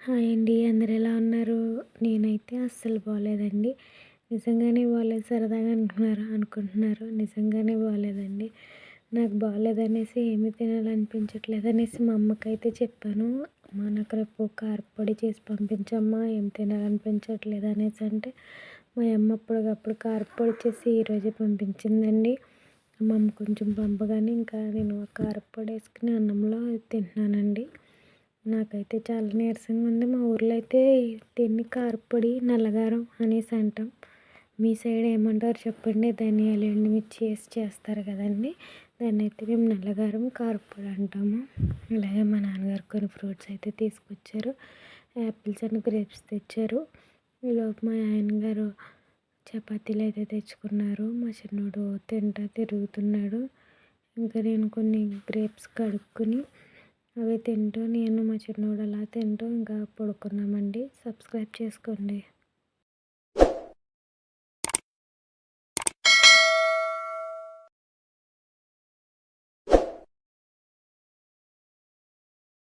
Hi అండి. అందరూ ఎలా ఉన్నారు? నేనైతే అస్సలు బాలేదండి. నిజంగానే బాలేదు. సరదాగా అనుకుంటున్నారు. నిజంగానే బాలేదండి. నాకు బాలేదనేసి ఏమీ తినాలనిపించట్లేదనేసి మా అమ్మకైతే చెప్పాను. అమ్మ నాకు రేపు కారప్పొడి చేసి పంపించమ్మా, ఏం తినాలనిపించట్లేదు అనేసి అంటే, మా అమ్మ అప్పటికప్పుడు కారప్పొడి చేసి ఈరోజే పంపించిందండి. మా అమ్మ కొంచెం పంపగానే ఇంకా నేను కారప్పొడి వేసుకుని అన్నంలో తింటున్నానండి. నాకైతే చాలా నీరసంగా ఉంది. మా ఊర్లో అయితే దీన్ని కారప్పొడి, నల్లగారం అనేసి అంటాం. మీ సైడ్ ఏమంటారో చెప్పండి. ధనియాలు, ఎండుమిర్చి వేసి చేస్తారు కదండి. దాన్నైతే మేము నల్లగారం, కారప్పొడి అంటాము. అలాగే మా నాన్నగారు కొన్ని ఫ్రూట్స్ అయితే తీసుకొచ్చారు. యాపిల్స్ అండ్ గ్రేప్స్ తెచ్చారు. ఈలోపు మా ఆయనగారు చపాతీలు అయితే తెచ్చుకున్నారు. మా చిన్నోడు తింటా తిరుగుతున్నాడు. ఇంకా నేను కొన్ని గ్రేప్స్ కడుక్కొని అవి తింటూ నేను మా చిన్నోడు అలా తింటూ ఇంకా పడుకున్నామండి. సబ్స్క్రైబ్ చేసుకోండి.